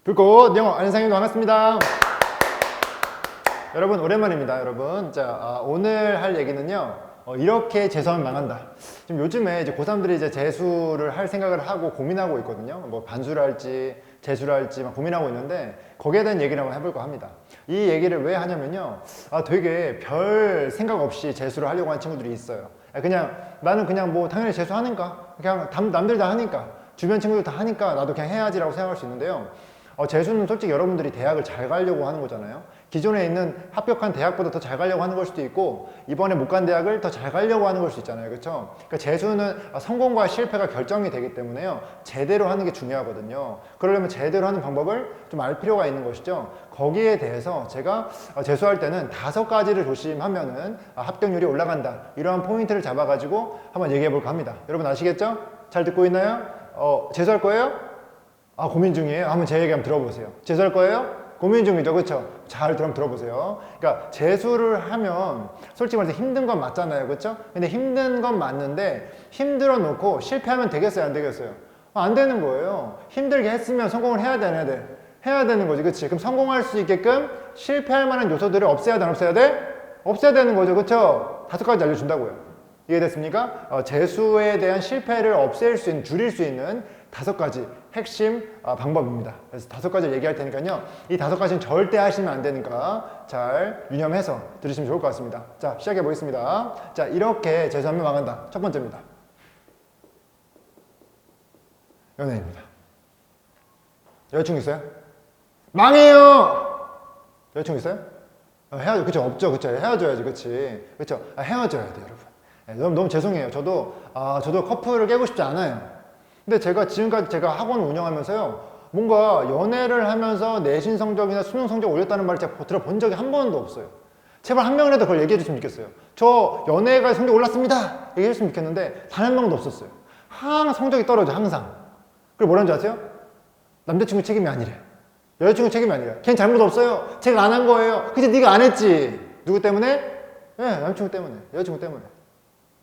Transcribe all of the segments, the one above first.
불꽃 영어 안상님도 반갑습니다. 여러분 오랜만입니다. 여러분 오늘 할 얘기는요 이렇게 재수하면 망한다. 지금 요즘에 이제 고3들이 이제 재수를 할 생각을 하고 고민하고 있거든요. 뭐 반수를 할지 재수를 할지 막 고민하고 있는데 거기에 대한 얘기를 한번 해볼까 합니다. 이 얘기를 왜 하냐면요 되게 별 생각 없이 재수를 하려고 하는 친구들이 있어요. 나는 그냥 뭐 당연히 재수하니까 그냥 남들 다 하니까 주변 친구들 다 하니까 나도 그냥 해야지라고 생각할 수 있는데요. 재수는 솔직히 여러분들이 대학을 잘 가려고 하는 거잖아요. 기존에 있는 합격한 대학보다 더 잘 가려고 하는 걸 수도 있고 이번에 못 간 대학을 더 잘 가려고 하는 걸 수 있잖아요. 그렇죠? 그러니까 재수는 성공과 실패가 결정이 되기 때문에요. 제대로 하는 게 중요하거든요. 그러려면 제대로 하는 방법을 좀 알 필요가 있는 것이죠. 거기에 대해서 제가 재수할 때는 5가지를 조심하면은 합격률이 올라간다. 이러한 포인트를 잡아가지고 한번 얘기해 볼까 합니다. 여러분 아시겠죠? 잘 듣고 있나요? 재수할 거예요? 고민 중이에요? 한번 제 얘기 한번 들어보세요. 재수할 거예요? 고민 중이죠. 그렇죠? 잘 들어보세요. 그러니까 재수를 하면 솔직히 말해서 힘든 건 맞잖아요. 그렇죠? 근데 힘든 건 맞는데 힘들어 놓고 실패하면 되겠어요? 안 되겠어요? 안 되는 거예요. 힘들게 했으면 성공을 해야 돼? 안 해야 돼? 해야 되는 거지. 그렇지? 그럼 성공할 수 있게끔 실패할 만한 요소들을 없애야 돼? 안 없애야 돼? 없애야 되는 거죠. 그렇죠? 5가지 알려준다고요. 이해됐습니까? 재수에 대한 실패를 없앨 수 있는, 줄일 수 있는 5가지 핵심 방법입니다. 그래서 5가지를 얘기할 테니까요. 이 5가지는 절대 하시면 안 되니까 잘 유념해서 들으시면 좋을 것 같습니다. 자, 시작해 보겠습니다. 자, 이렇게 재수하면 망한다. 첫 번째입니다. 연애입니다. 여자친구 있어요? 망해요! 여자친구 있어요? 그쵸? 없죠? 그쵸? 헤어져야지. 그치? 그쵸? 헤어져야 돼요, 여러분. 너무 죄송해요. 저도 커플을 깨고 싶지 않아요. 근데 지금까지 학원 운영하면서요, 뭔가 연애를 하면서 내신 성적이나 수능 성적 올렸다는 말을 제가 들어본 적이 한 번도 없어요. 제발 한 명이라도 그걸 얘기해 줬으면 좋겠어요. 저 연애가 성적 올랐습니다! 얘기해 줬으면 좋겠는데, 단 한 명도 없었어요. 항상 성적이 떨어져, 항상. 그리고 뭐라는 줄 아세요? 남자친구 책임이 아니래. 여자친구 책임이 아니래. 걔는 잘못 없어요. 제가 안 한 거예요. 근데 네가 안 했지. 누구 때문에? 남자친구 때문에. 여자친구 때문에.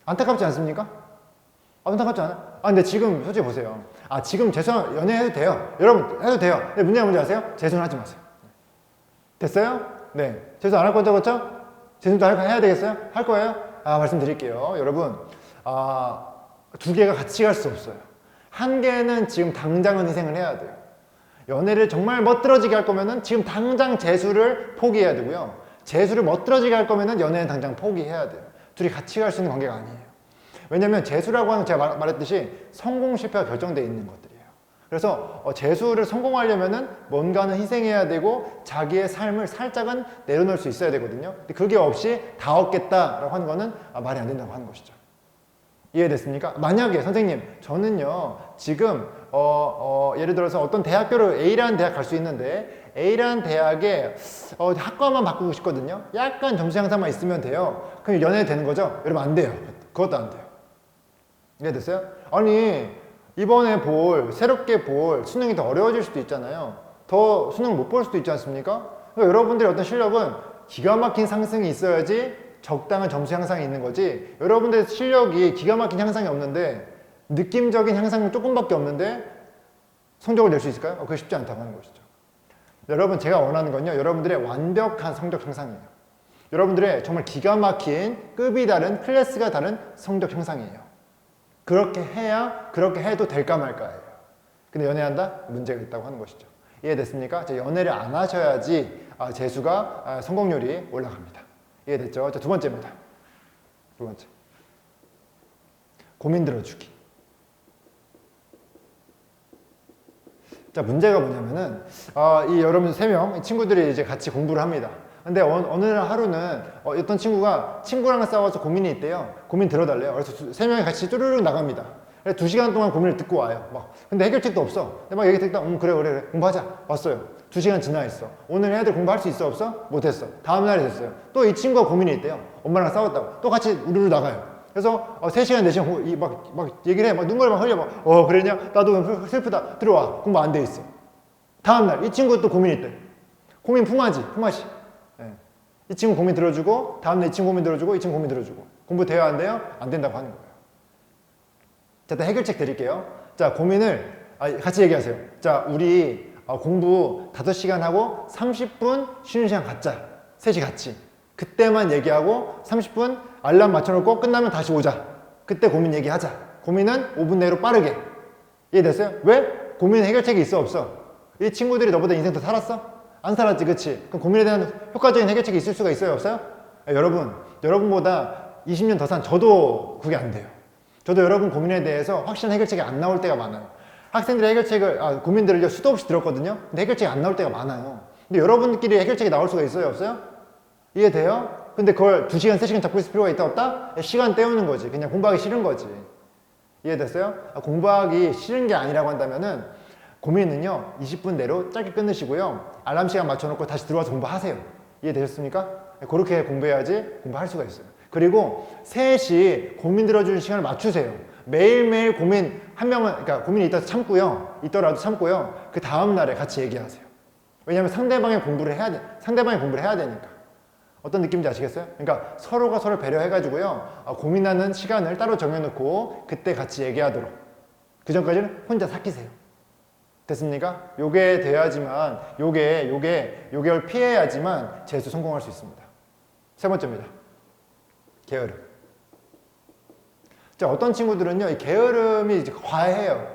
안타깝지 않습니까? 안타깝지 않아요? 근데 지금 솔직히 보세요. 지금 연애해도 돼요. 여러분 해도 돼요. 근데 문제가 뭔지 아세요? 재수는 하지 마세요. 됐어요? 네. 재수 안 할 거죠, 그렇죠? 재수도 해야 되겠어요? 할 거예요? 말씀드릴게요. 여러분, 2개가 같이 갈 수 없어요. 한 개는 지금 당장은 희생을 해야 돼요. 연애를 정말 멋들어지게 할 거면은 지금 당장 재수를 포기해야 되고요. 재수를 멋들어지게 할 거면은 연애는 당장 포기해야 돼요. 둘이 같이 갈 수 있는 관계가 아니에요. 왜냐면 재수라고 하는 제가 말했듯이 성공 실패가 결정되어 있는 것들이에요. 그래서 재수를 성공하려면은 뭔가는 희생해야 되고 자기의 삶을 살짝은 내려놓을 수 있어야 되거든요. 근데 그게 없이 다 얻겠다라고 하는 거는 말이 안 된다고 하는 것이죠. 이해됐습니까? 만약에 선생님 저는요 지금 예를 들어서 어떤 대학교를 A라는 대학 갈 수 있는데 A라는 대학에 학과만 바꾸고 싶거든요. 약간 점수 향상만 있으면 돼요. 그럼 연애 되는 거죠? 여러분 안 돼요. 그것도 안 돼요. 이해됐어요? 아니 이번에 새롭게 볼 수능이 더 어려워질 수도 있잖아요. 더 수능 못 볼 수도 있지 않습니까? 그러니까 여러분들의 어떤 실력은 기가 막힌 상승이 있어야지 적당한 점수 향상이 있는 거지, 여러분들의 실력이 기가 막힌 향상이 없는데 느낌적인 향상은 조금밖에 없는데 성적을 낼 수 있을까요? 그게 쉽지 않다고 하는 것이죠. 여러분 제가 원하는 건요 여러분들의 완벽한 성적 향상이에요. 여러분들의 정말 기가 막힌 급이 다른 클래스가 다른 성적 향상이에요. 그렇게 해도 될까 말까예요. 근데 연애한다? 문제가 있다고 하는 것이죠. 이해됐습니까? 연애를 안 하셔야지 재수가 성공률이 올라갑니다. 이해됐죠? 자, 2번째입니다. 2번째. 고민 들어주기. 자, 문제가 뭐냐면은 이 여러분 3명 친구들이 이제 같이 공부를 합니다. 근데 어느 날 하루는 어떤 친구가 친구랑 싸워서 고민이 있대요. 고민 들어달래요. 그래서 3명이 같이 쭈르륵 나갑니다. 그래서 2시간 동안 고민을 듣고 와요. 근데 해결책도 없어. 근데 얘기 듣다 그래 공부하자. 왔어요. 2시간 지나 있어. 오늘 애들 공부할 수 있어 없어? 못했어. 다음 날이 됐어요. 또 이 친구가 고민이 있대요. 엄마랑 싸웠다고. 또 같이 우르르 나가요. 그래서 3시간 4시간 막 얘기를 해. 눈물 막 흘려. 그랬냐? 나도 슬프다. 들어와. 공부 안 돼 있어. 다음 날 이 친구 또 고민이 있대. 고민 품앗이. 이 친구 고민 들어주고, 다음날 이 친구 고민 들어주고, 이 친구 고민 들어주고. 공부 돼요, 안 돼요? 안 된다고 하는 거예요. 자, 일단 해결책 드릴게요. 자, 고민을 같이 얘기하세요. 자, 우리 공부 5시간 하고 30분 쉬는 시간 갖자. 셋이 같이. 그때만 얘기하고 30분 알람 맞춰놓고 끝나면 다시 오자. 그때 고민 얘기하자. 고민은 5분 내로 빠르게. 이해됐어요? 왜? 고민 해결책이 있어 없어? 이 친구들이 너보다 인생 더 살았어? 안 살았지, 그치? 그럼 고민에 대한 효과적인 해결책이 있을 수가 있어요 없어요? 여러분보다 20년 더 산 저도 그게 안 돼요. 저도 여러분 고민에 대해서 확실한 해결책이 안 나올 때가 많아요. 학생들의 고민들을 수도 없이 들었거든요. 근데 해결책이 안 나올 때가 많아요. 근데 여러분끼리 해결책이 나올 수가 있어요 없어요? 이해돼요? 근데 그걸 2시간, 3시간 잡고 있을 필요가 있다 없다? 시간 때우는 거지. 그냥 공부하기 싫은 거지. 이해됐어요? 공부하기 싫은 게 아니라고 한다면은 고민은요 20분 내로 짧게 끊으시고요 알람 시간 맞춰놓고 다시 들어와서 공부하세요. 이해되셨습니까? 그렇게 공부해야지 공부할 수가 있어요. 그리고 셋이 고민 들어주는 시간을 맞추세요. 매일매일 고민 한 명은 그러니까 고민이 있더라도 참고요 그 다음날에 같이 얘기하세요. 왜냐하면 상대방이 공부를 해야 되니까. 어떤 느낌인지 아시겠어요? 그러니까 서로가 서로를 배려해가지고요 고민하는 시간을 따로 정해놓고 그때 같이 얘기하도록. 그 전까지는 혼자 삭히세요. 됐습니까? 요게 돼야지만 요걸 피해야지만 재수 성공할 수 있습니다. 세 번째입니다. 게으름. 자, 어떤 친구들은요 이 게으름이 이제 과해요.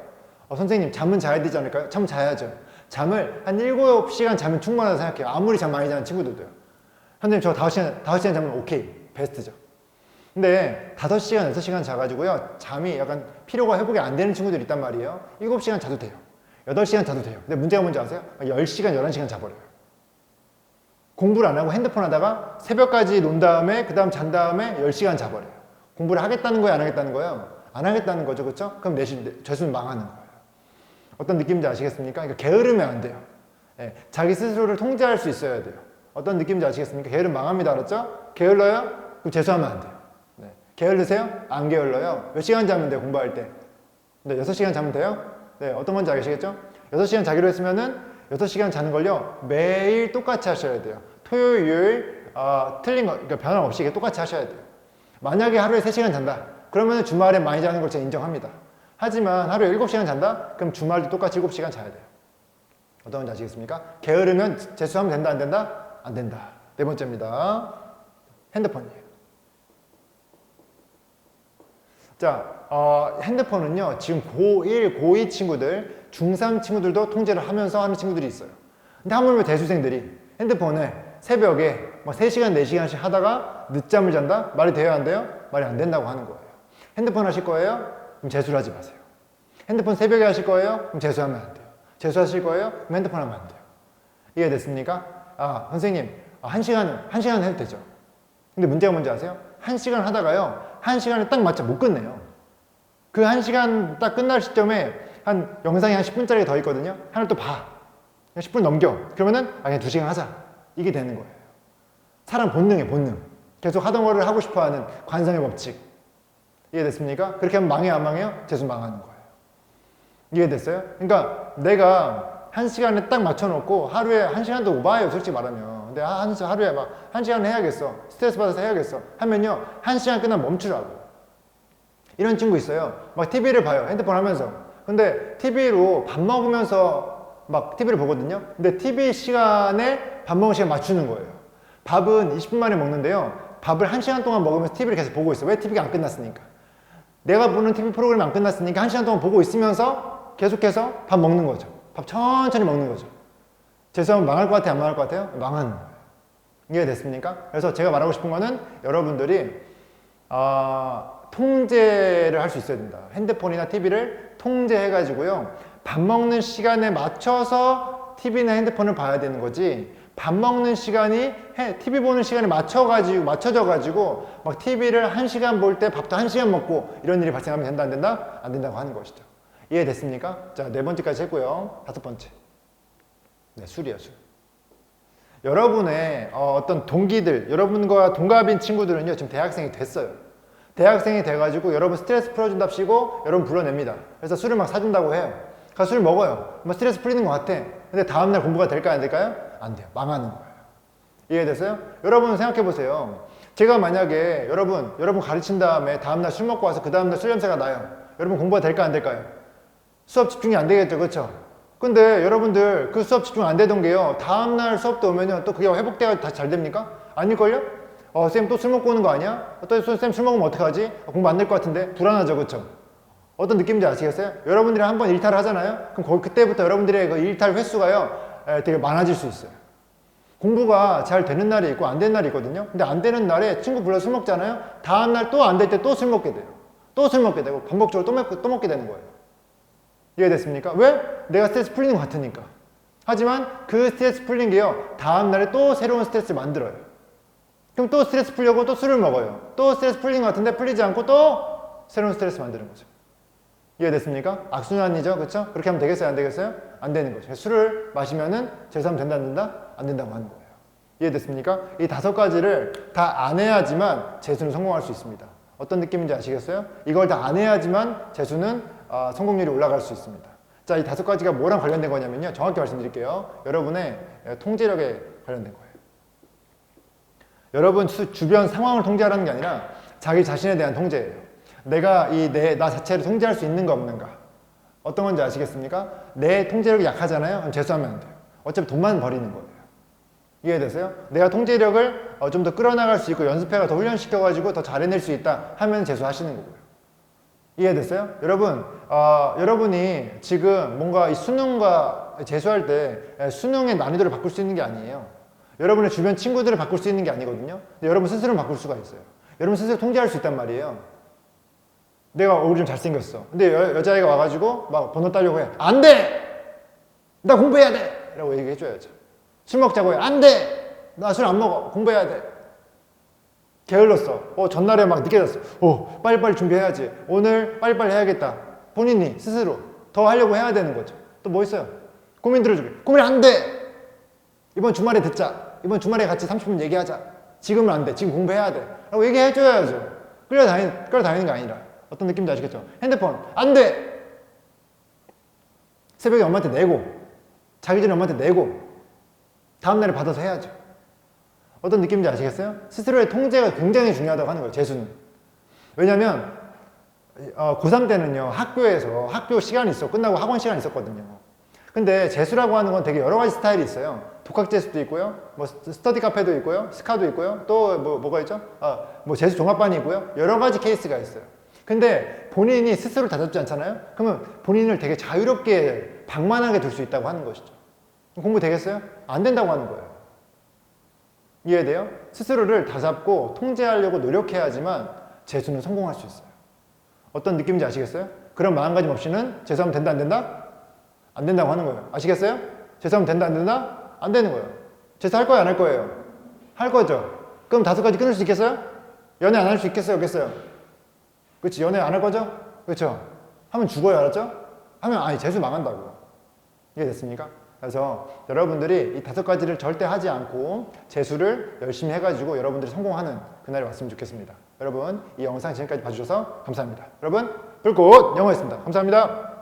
선생님 잠은 자야 되지 않을까요? 잠 자야죠. 잠을 한 7시간 자면 충분하다고 생각해요. 아무리 잠 많이 자는 친구들도요. 선생님 저 5시간 자면 오케이 베스트죠. 근데 5시간, 6시간 자가지고요 잠이 약간 피로가 회복이 안 되는 친구들이 있단 말이에요. 7시간 자도 돼요. 8시간 자도 돼요. 근데 문제가 뭔지 아세요? 10시간, 11시간 자버려요. 공부를 안 하고 핸드폰 하다가 새벽까지 논 다음에 그 다음 잔 다음에 10시간 자버려요. 공부를 하겠다는 거예요? 안 하겠다는 거예요? 안 하겠다는 거죠. 그렇죠? 그럼 재수는 망하는 거예요. 어떤 느낌인지 아시겠습니까? 그러니까 게으르면 안 돼요. 자기 스스로를 통제할 수 있어야 돼요. 어떤 느낌인지 아시겠습니까? 게으름 망합니다. 알았죠? 게을러요? 그럼 재수하면 안 돼요. 게을르세요? 안 게을러요? 몇 시간 자면 돼요? 공부할 때? 6시간 자면 돼요? 네, 어떤 건지 아시겠죠? 6시간 자기로 했으면은 6시간 자는 걸요 매일 똑같이 하셔야 돼요. 토요일, 일요일 틀린 거 그러니까 변함없이 똑같이 하셔야 돼요. 만약에 하루에 3시간 잔다 그러면 주말에 많이 자는 걸 제가 인정합니다. 하지만 하루에 7시간 잔다? 그럼 주말도 똑같이 7시간 자야 돼요. 어떤 건지 아시겠습니까? 게으르면 재수하면 된다 안 된다? 안 된다. 네 번째입니다. 핸드폰이에요. 자, 핸드폰은요 지금 고1, 고2 친구들, 중3 친구들도 통제를 하면서 하는 친구들이 있어요. 근데 하물며 대수생들이 핸드폰을 새벽에 막 3시간, 4시간씩 하다가 늦잠을 잔다? 말이 돼요 안 돼요? 말이 안 된다고 하는 거예요. 핸드폰 하실 거예요? 그럼 재수를 하지 마세요. 핸드폰 새벽에 하실 거예요? 그럼 재수하면 안 돼요. 재수하실 거예요? 그럼 핸드폰 하면 안 돼요. 이해됐습니까? 선생님 1시간 해도 되죠. 근데 문제가 뭔지 아세요? 1시간 하다가요 1시간을 딱 맞춰 못 끝내요. 그 1시간 딱 끝날 시점에 한 영상이 한 10분짜리 더 있거든요. 하나를 또 봐. 10분 넘겨. 그러면은 그냥 2시간 하자. 이게 되는 거예요. 사람 본능이에요, 본능. 계속 하던 거를 하고 싶어 하는 관성의 법칙. 이해됐습니까? 그렇게 하면 망해요, 안 망해요? 재수 망하는 거예요. 이해됐어요? 그러니까 내가 1시간에 딱 맞춰놓고 하루에 1시간도 오바해요, 솔직히 말하면. 근데 하루에 막 1시간 해야겠어. 스트레스 받아서 해야겠어. 하면요, 1시간 끝나면 멈추라고. 이런 친구 있어요. 막 TV를 봐요, 핸드폰 하면서. 근데 TV로 밥 먹으면서 막 TV를 보거든요. 근데 TV 시간에 밥 먹는 시간 맞추는 거예요. 밥은 20분 만에 먹는데요. 밥을 1시간 동안 먹으면서 TV를 계속 보고 있어요. 왜? TV가 안 끝났으니까. 내가 보는 TV 프로그램이 안 끝났으니까 1시간 동안 보고 있으면서 계속해서 밥 먹는 거죠. 밥 천천히 먹는 거죠. 재수하면 망할 것 같아요? 안 망할 것 같아요? 망하는 거예요. 이해됐습니까? 그래서 제가 말하고 싶은 거는 여러분들이 통제를 할 수 있어야 된다. 핸드폰이나 TV를 통제해가지고요. 밥 먹는 시간에 맞춰서 TV나 핸드폰을 봐야 되는 거지. 밥 먹는 시간이 TV 보는 시간에 맞춰져가지고 막 TV를 1시간 볼 때 밥도 1시간 먹고 이런 일이 발생하면 된다 안 된다? 안 된다고 하는 것이죠. 이해됐습니까? 자, 4번째까지 했고요. 5번째. 네, 술이에요, 술. 여러분의 어떤 동기들, 여러분과 동갑인 친구들은요, 지금 대학생이 됐어요. 대학생이 돼가지고 여러분 스트레스 풀어준답시고 여러분 불러냅니다. 그래서 술을 막 사준다고 해요. 가서 술 먹어요. 뭐 스트레스 풀리는 것 같아. 근데 다음날 공부가 될까요? 안 될까요? 안 돼요. 망하는 거예요. 이해됐어요? 여러분 생각해보세요. 제가 만약에 여러분 가르친 다음에 다음날 술 먹고 와서 그 다음날 술 냄새가 나요. 여러분 공부가 될까 안 될까요? 수업 집중이 안 되겠죠. 그렇죠? 근데 여러분들 그 수업 집중 안 되던 게요. 다음날 수업도 오면요. 또 그게 회복돼가 다시 잘 됩니까? 아닐걸요? 쌤 또 술 먹고 오는 거 아니야? 또 쌤 술 먹으면 어떡하지? 공부 안 될 것 같은데? 불안하죠, 그쵸? 어떤 느낌인지 아시겠어요? 여러분들이 한번 일탈을 하잖아요? 그럼 그때부터 여러분들의 그 일탈 횟수가요. 되게 많아질 수 있어요. 공부가 잘 되는 날이 있고 안 되는 날이 있거든요. 근데 안 되는 날에 친구 불러서 술 먹잖아요. 다음날 또 안 될 때 또 술 먹게 돼요. 또 술 먹게 되고 반복적으로 또 먹게 되는 거예요. 이해됐습니까? 왜? 내가 스트레스 풀리는 것 같으니까. 하지만 그 스트레스 풀린 게요. 다음날에 또 새로운 스트레스를 만들어요. 그럼 또 스트레스 풀려고 또 술을 먹어요. 또 스트레스 풀린 것 같은데 풀리지 않고 또 새로운 스트레스 만드는 거죠. 이해됐습니까? 악순환이죠. 그렇죠? 그렇게 하면 되겠어요? 안 되겠어요? 안 되는 거죠. 술을 마시면은 재수하면 된다 안 된다? 안 된다고 하는 거예요. 이해됐습니까? 이 5가지를 다 안 해야지만 재수는 성공할 수 있습니다. 어떤 느낌인지 아시겠어요? 이걸 다 안 해야지만 재수는 성공률이 올라갈 수 있습니다. 자, 이 5가지가 뭐랑 관련된 거냐면요. 정확히 말씀드릴게요. 여러분의 통제력에 관련된 거예요. 여러분 주변 상황을 통제하라는 게 아니라 자기 자신에 대한 통제예요. 내가 나 자체를 통제할 수 있는가 없는가. 어떤 건지 아시겠습니까? 내 통제력이 약하잖아요. 그럼 재수하면 안 돼요. 어차피 돈만 버리는 거예요. 이해되세요? 내가 통제력을 좀 더 끌어나갈 수 있고 연습해가 더 훈련시켜가지고 더 잘해낼 수 있다 하면 재수하시는 거고요. 이해됐어요? 여러분, 여러분이 지금 뭔가 이 수능과 재수할 때 수능의 난이도를 바꿀 수 있는 게 아니에요. 여러분의 주변 친구들을 바꿀 수 있는 게 아니거든요. 근데 여러분 스스로 바꿀 수가 있어요. 여러분 스스로 통제할 수 있단 말이에요. 내가 얼굴이 좀 잘생겼어. 근데 여자애가 와가지고 막 번호 따려고 해. 안 돼! 나 공부해야 돼! 라고 얘기해줘야죠. 술 먹자고 해. 안 돼! 나 술 안 먹어. 공부해야 돼. 게을렀어. 전날에 막 늦게 잤어. 빨리빨리 준비해야지. 오늘 빨리빨리 해야겠다. 본인이 스스로 더 하려고 해야 되는 거죠. 또 뭐 있어요? 고민 들어주기. 고민 안 돼! 이번 주말에 듣자. 이번 주말에 같이 30분 얘기하자. 지금은 안 돼. 지금 공부해야 돼. 라고 얘기해줘야죠. 끌어다니는 게 아니라. 어떤 느낌인지 아시겠죠? 핸드폰 안 돼! 새벽에 엄마한테 내고 자기 전에 엄마한테 내고 다음날에 받아서 해야죠. 어떤 느낌인지 아시겠어요? 스스로의 통제가 굉장히 중요하다고 하는 거예요. 재수는. 왜냐면 고3 때는요. 학교에서 학교 시간이 있어. 끝나고 학원 시간이 있었거든요. 근데 재수라고 하는 건 되게 여러 가지 스타일이 있어요. 독학 재수도 있고요. 뭐 스터디 카페도 있고요. 스카도 있고요. 또 뭐가 있죠? 뭐 재수 종합반이 있고요. 여러 가지 케이스가 있어요. 근데 본인이 스스로 다잡지 않잖아요? 그러면 본인을 되게 자유롭게 방만하게 둘 수 있다고 하는 것이죠. 공부 되겠어요? 안 된다고 하는 거예요. 이해돼요? 스스로를 다잡고 통제하려고 노력해야지만 재수는 성공할 수 있어요. 어떤 느낌인지 아시겠어요? 그런 마음가짐 없이는 재수하면 된다 안 된다? 안 된다고 하는 거예요. 아시겠어요? 재수하면 된다 안 된다? 안 되는 거예요. 재수할 거예요 안 할 거예요? 할 거죠. 그럼 5가지 끊을 수 있겠어요? 연애 안 할 수 있겠어요 없겠어요? 그렇지. 연애 안 할 거죠? 그렇죠. 하면 죽어요. 알았죠? 하면 재수 망한다고. 이해됐습니까? 그래서 여러분들이 이 5가지를 절대 하지 않고 재수를 열심히 해가지고 여러분들이 성공하는 그날이 왔으면 좋겠습니다. 여러분 이 영상 지금까지 봐주셔서 감사합니다. 여러분 불꽃 영어였습니다. 감사합니다.